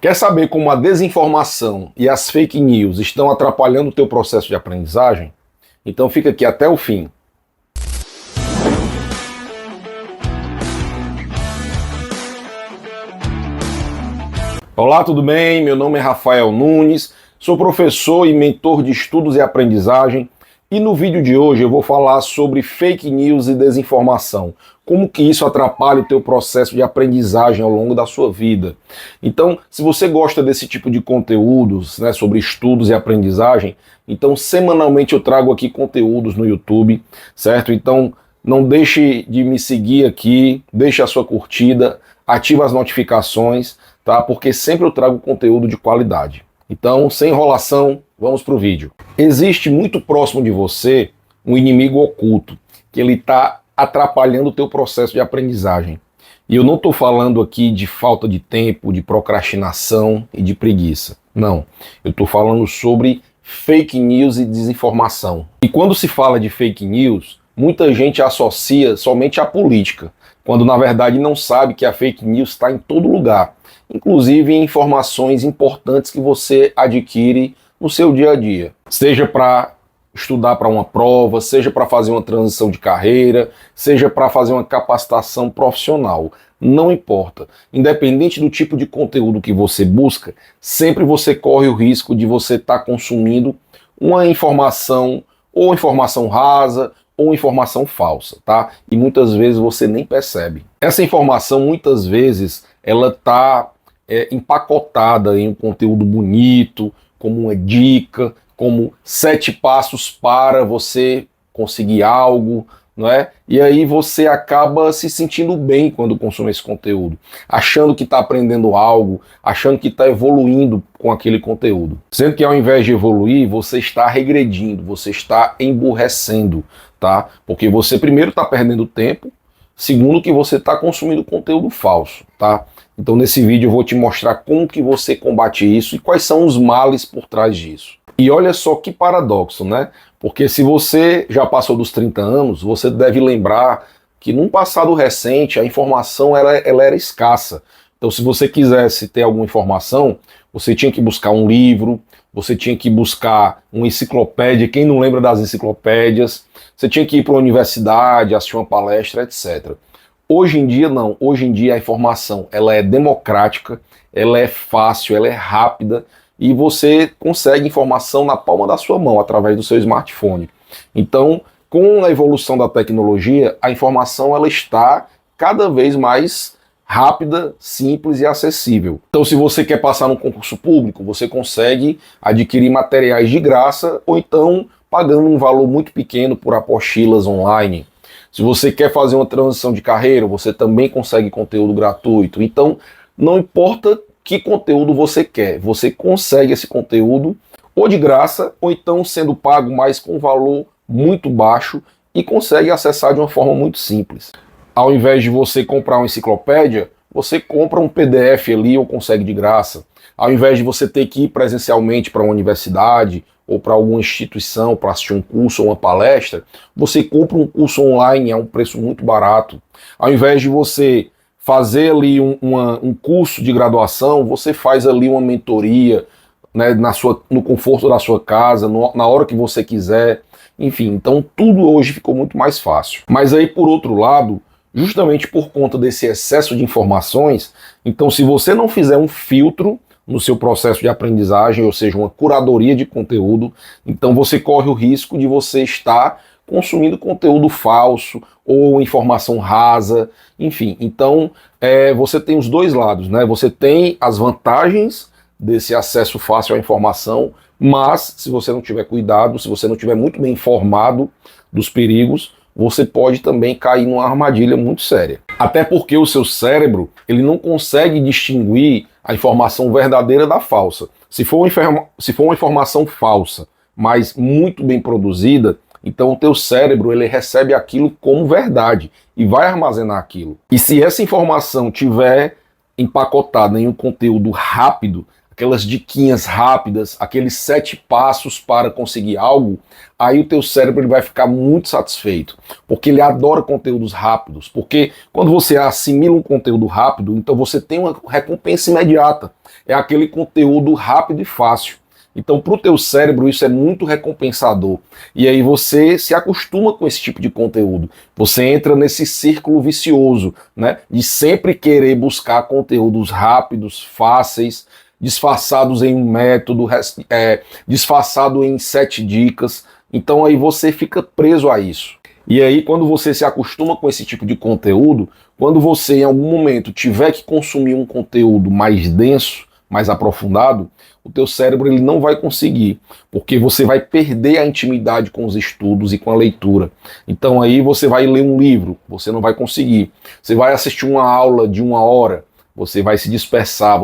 Quer saber como a desinformação e as fake news estão atrapalhando o teu processo de aprendizagem? Então fica aqui até o fim. Olá, tudo bem? Meu nome é Rafael Nunes, sou professor e mentor de estudos e aprendizagem e no vídeo de hoje eu vou falar sobre fake news e desinformação, como que isso atrapalha o teu processo de aprendizagem ao longo da sua vida. Então, se você gosta desse tipo de conteúdos, né, sobre estudos e aprendizagem, então semanalmente eu trago aqui conteúdos no YouTube, certo? Então não deixe de me seguir aqui, deixe a sua curtida, ativa as notificações, tá? Porque sempre eu trago conteúdo de qualidade. Então, sem enrolação, vamos para o vídeo. Existe muito próximo de você um inimigo oculto, que ele está atrapalhando o teu processo de aprendizagem. E eu não estou falando aqui de falta de tempo, de procrastinação e de preguiça. Não, eu estou falando sobre fake news e desinformação. E quando se fala de fake news, muita gente associa somente à política, quando na verdade não sabe que a fake news está em todo lugar, inclusive em informações importantes que você adquire no seu dia a dia. Seja para estudar para uma prova, seja para fazer uma transição de carreira, seja para fazer uma capacitação profissional. Não importa. Independente do tipo de conteúdo que você busca, sempre você corre o risco de você estar consumindo uma informação, ou informação rasa, ou informação falsa, tá? E muitas vezes você nem percebe. Essa informação, muitas vezes, ela está empacotada em um conteúdo bonito, como uma dica, como 7 passos para você conseguir algo, não é? E aí você acaba se sentindo bem quando consome esse conteúdo, achando que está aprendendo algo, achando que está evoluindo com aquele conteúdo. Sendo que ao invés de evoluir, você está regredindo, você está emburrecendo, tá? Porque você primeiro está perdendo tempo, segundo que você está consumindo conteúdo falso, tá? Então nesse vídeo eu vou te mostrar como que você combate isso e quais são os males por trás disso. E olha só que paradoxo, né? Porque se você já passou dos 30 anos, você deve lembrar que num passado recente a informação ela era escassa. Então se você quisesse ter alguma informação, você tinha que buscar um livro, você tinha que buscar uma enciclopédia, quem não lembra das enciclopédias, você tinha que ir para uma universidade, assistir uma palestra, etc. Hoje em dia não, hoje em dia a informação ela é democrática, ela é fácil, ela é rápida e você consegue informação na palma da sua mão através do seu smartphone. Então, com a evolução da tecnologia, a informação ela está cada vez mais rápida, simples e acessível. Então, se você quer passar no concurso público, você consegue adquirir materiais de graça ou então pagando um valor muito pequeno por apostilas online. Se você quer fazer uma transição de carreira, você também consegue conteúdo gratuito. Então, não importa que conteúdo você quer, você consegue esse conteúdo ou de graça, ou então sendo pago, mas com valor muito baixo e consegue acessar de uma forma muito simples. Ao invés de você comprar uma enciclopédia, você compra um PDF ali ou consegue de graça. Ao invés de você ter que ir presencialmente para uma universidade ou para alguma instituição para assistir um curso ou uma palestra, você compra um curso online a um preço muito barato. Ao invés de você fazer ali um curso de graduação, você faz ali uma mentoria, né, no conforto da sua casa, na hora que você quiser. Enfim, então tudo hoje ficou muito mais fácil. Mas aí, por outro lado, justamente por conta desse excesso de informações, então se você não fizer um filtro no seu processo de aprendizagem, ou seja, uma curadoria de conteúdo, então você corre o risco de você estar consumindo conteúdo falso ou informação rasa, enfim. Então você tem os dois lados, né? Você tem as vantagens desse acesso fácil à informação, mas se você não tiver cuidado, se você não tiver muito bem informado dos perigos, você pode também cair numa armadilha muito séria. Até porque o seu cérebro ele não consegue distinguir a informação verdadeira da falsa. Se for uma informação falsa, mas muito bem produzida, então o teu cérebro ele recebe aquilo como verdade e vai armazenar aquilo. E se essa informação tiver empacotada em um conteúdo rápido, aquelas diquinhas rápidas, aqueles 7 passos para conseguir algo, aí o teu cérebro ele vai ficar muito satisfeito, porque ele adora conteúdos rápidos, porque quando você assimila um conteúdo rápido, então você tem uma recompensa imediata, é aquele conteúdo rápido e fácil. Então, para o teu cérebro, isso é muito recompensador. E aí você se acostuma com esse tipo de conteúdo. Você entra nesse círculo vicioso, né? De sempre querer buscar conteúdos rápidos, fáceis, disfarçados em um método, disfarçado em 7 dicas. Então aí você fica preso a isso. E aí, quando você se acostuma com esse tipo de conteúdo, quando você em algum momento tiver que consumir um conteúdo mais denso, mais aprofundado, o teu cérebro ele não vai conseguir, porque você vai perder a intimidade com os estudos e com a leitura. Então aí você vai ler um livro, você não vai conseguir. Você vai assistir uma aula de 1 hora, você vai se dispersar,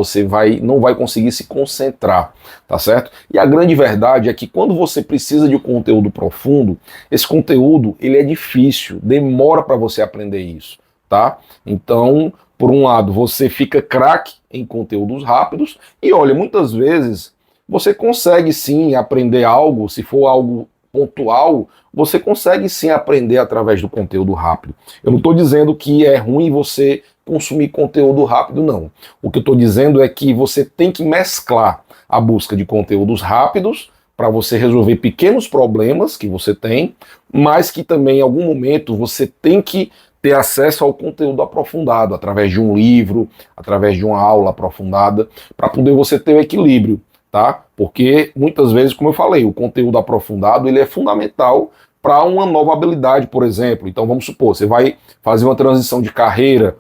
não vai conseguir se concentrar, tá certo? E a grande verdade é que quando você precisa de um conteúdo profundo, esse conteúdo ele é difícil, demora para você aprender isso, tá? Então, por um lado, você fica craque em conteúdos rápidos e olha, muitas vezes você consegue sim aprender algo, se for algo pontual, você consegue sim aprender através do conteúdo rápido. Eu não estou dizendo que é ruim você consumir conteúdo rápido, não. O que eu estou dizendo é que você tem que mesclar a busca de conteúdos rápidos para você resolver pequenos problemas que você tem, mas que também em algum momento você tem que ter acesso ao conteúdo aprofundado, através de um livro, através de uma aula aprofundada, para poder você ter o equilíbrio, tá? Porque muitas vezes, como eu falei, o conteúdo aprofundado ele é fundamental para uma nova habilidade, por exemplo. Então vamos supor, você vai fazer uma transição de carreira,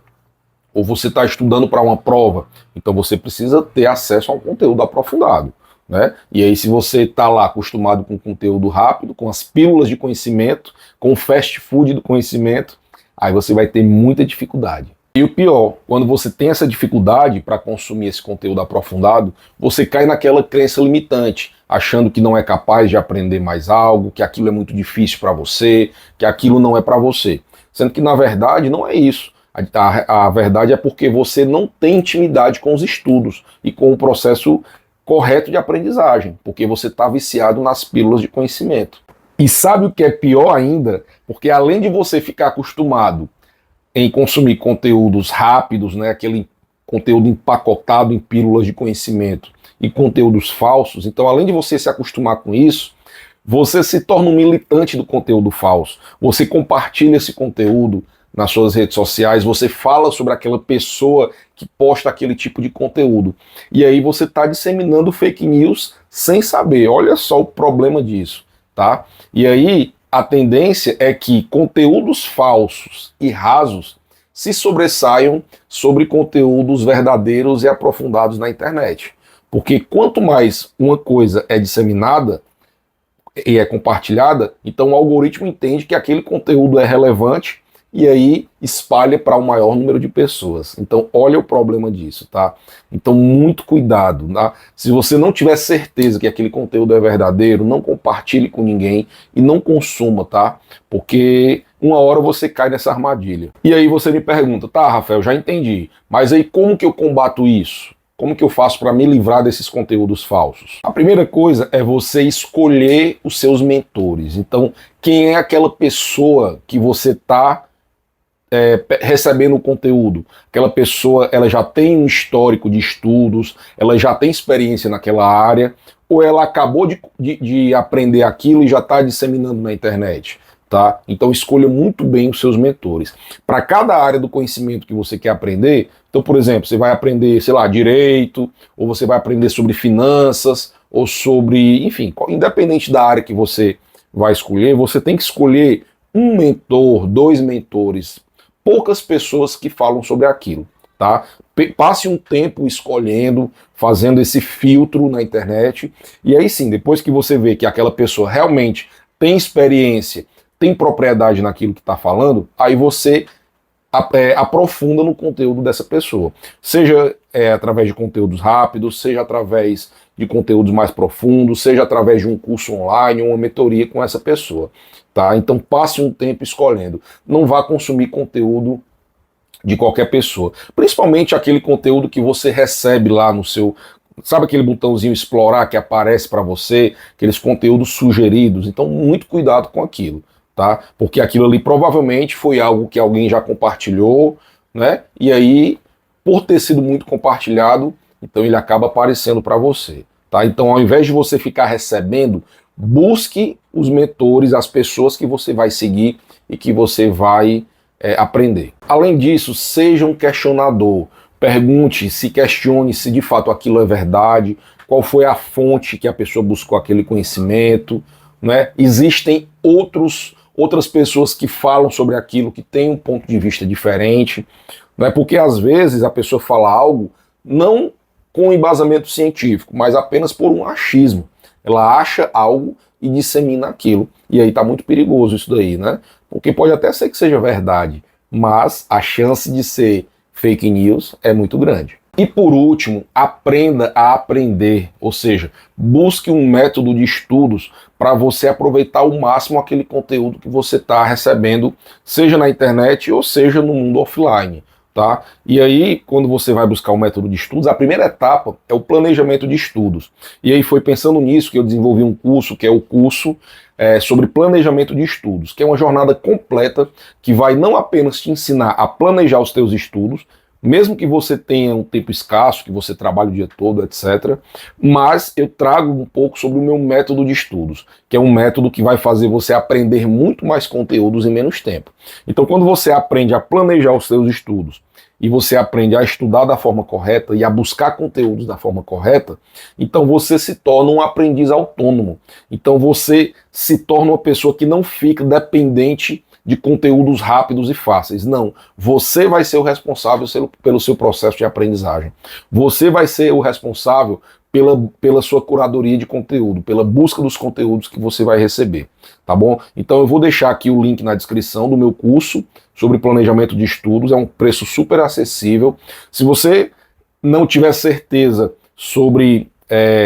ou você está estudando para uma prova, então você precisa ter acesso a um conteúdo aprofundado, né? E aí se você está lá acostumado com conteúdo rápido, com as pílulas de conhecimento, com o fast food do conhecimento, aí você vai ter muita dificuldade. E o pior, quando você tem essa dificuldade para consumir esse conteúdo aprofundado, você cai naquela crença limitante, achando que não é capaz de aprender mais algo, que aquilo é muito difícil para você, que aquilo não é para você. Sendo que na verdade não é isso. A verdade é porque você não tem intimidade com os estudos e com o processo correto de aprendizagem, porque você está viciado nas pílulas de conhecimento. E sabe o que é pior ainda? Porque além de você ficar acostumado em consumir conteúdos rápidos, né, aquele conteúdo empacotado em pílulas de conhecimento e conteúdos falsos, então além de você se acostumar com isso, você se torna um militante do conteúdo falso. Você compartilha esse conteúdo nas suas redes sociais, você fala sobre aquela pessoa que posta aquele tipo de conteúdo. E aí você está disseminando fake news sem saber. Olha só o problema disso, tá? E aí a tendência é que conteúdos falsos e rasos se sobressaiam sobre conteúdos verdadeiros e aprofundados na internet. Porque quanto mais uma coisa é disseminada e é compartilhada, então o algoritmo entende que aquele conteúdo é relevante e aí espalha para o maior número de pessoas. Então olha o problema disso, tá? Então muito cuidado, tá? Se você não tiver certeza que aquele conteúdo é verdadeiro, não compartilhe com ninguém e não consuma, tá? Porque uma hora você cai nessa armadilha. E aí você me pergunta, tá, Rafael, já entendi, mas aí como que eu combato isso? Como que eu faço para me livrar desses conteúdos falsos? A primeira coisa é você escolher os seus mentores. Então, quem é aquela pessoa que você está recebendo o conteúdo? Aquela pessoa, ela já tem um histórico de estudos, ela já tem experiência naquela área, ou ela acabou de aprender aquilo e já está disseminando na internet? Tá? Então escolha muito bem os seus mentores. Para cada área do conhecimento que você quer aprender, então, por exemplo, você vai aprender, sei lá, direito, ou você vai aprender sobre finanças, ou sobre, enfim, independente da área que você vai escolher, você tem que escolher um mentor, 2 mentores, poucas pessoas que falam sobre aquilo, tá? Passe um tempo escolhendo, fazendo esse filtro na internet, e aí sim, depois que você vê que aquela pessoa realmente tem experiência, tem propriedade naquilo que está falando, aí você aprofunda no conteúdo dessa pessoa. Seja através de conteúdos rápidos, seja através de conteúdos mais profundos, seja através de um curso online, uma mentoria com essa pessoa. Tá? Então passe um tempo escolhendo. Não vá consumir conteúdo de qualquer pessoa. Principalmente aquele conteúdo que você recebe lá no seu Sabe aquele botãozinho explorar que aparece para você, aqueles conteúdos sugeridos? Então, muito cuidado com aquilo, tá? Porque aquilo ali provavelmente foi algo que alguém já compartilhou, né? E aí, por ter sido muito compartilhado, então ele acaba aparecendo para você, tá? Então, ao invés de você ficar recebendo, busque os mentores, as pessoas que você vai seguir e que você vai aprender. Além disso, seja um questionador. Pergunte, se questione se de fato aquilo é verdade, qual foi a fonte que a pessoa buscou aquele conhecimento, né? Existem outras pessoas que falam sobre aquilo, que têm um ponto de vista diferente, não é? Porque às vezes a pessoa fala algo não com embasamento científico, mas apenas por um achismo. Ela acha algo e dissemina aquilo. E aí tá muito perigoso isso daí, né? Porque pode até ser que seja verdade, mas a chance de ser fake news é muito grande. E por último, aprenda a aprender, ou seja, busque um método de estudos para você aproveitar ao máximo aquele conteúdo que você está recebendo, seja na internet ou seja no mundo offline, tá? E aí, quando você vai buscar um método de estudos, a primeira etapa é o planejamento de estudos. E aí foi pensando nisso que eu desenvolvi um curso, que é o curso sobre planejamento de estudos, que é uma jornada completa que vai não apenas te ensinar a planejar os teus estudos, mesmo que você tenha um tempo escasso, que você trabalhe o dia todo, etc. Mas eu trago um pouco sobre o meu método de estudos, que é um método que vai fazer você aprender muito mais conteúdos em menos tempo. Então, quando você aprende a planejar os seus estudos e você aprende a estudar da forma correta e a buscar conteúdos da forma correta, então você se torna um aprendiz autônomo. Então você se torna uma pessoa que não fica dependente de conteúdos rápidos e fáceis. Não, você vai ser o responsável pelo seu processo de aprendizagem. Você vai ser o responsável pela sua curadoria de conteúdo, pela busca dos conteúdos que você vai receber, tá bom? Então eu vou deixar aqui o link na descrição do meu curso sobre planejamento de estudos, é um preço super acessível. Se você não tiver certeza sobre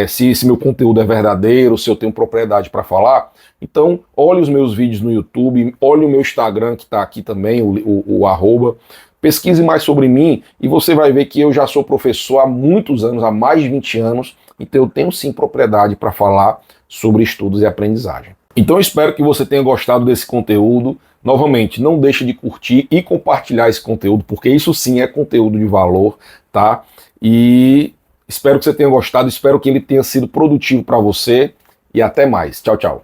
se esse meu conteúdo é verdadeiro, se eu tenho propriedade para falar, então olhe os meus vídeos no YouTube, olhe o meu Instagram que está aqui também, o arroba, pesquise mais sobre mim e você vai ver que eu já sou professor há muitos anos, há mais de 20 anos, então eu tenho sim propriedade para falar sobre estudos e aprendizagem. Então eu espero que você tenha gostado desse conteúdo. Novamente, não deixe de curtir e compartilhar esse conteúdo, porque isso sim é conteúdo de valor, tá? E espero que você tenha gostado, espero que ele tenha sido produtivo para você e até mais. Tchau, tchau.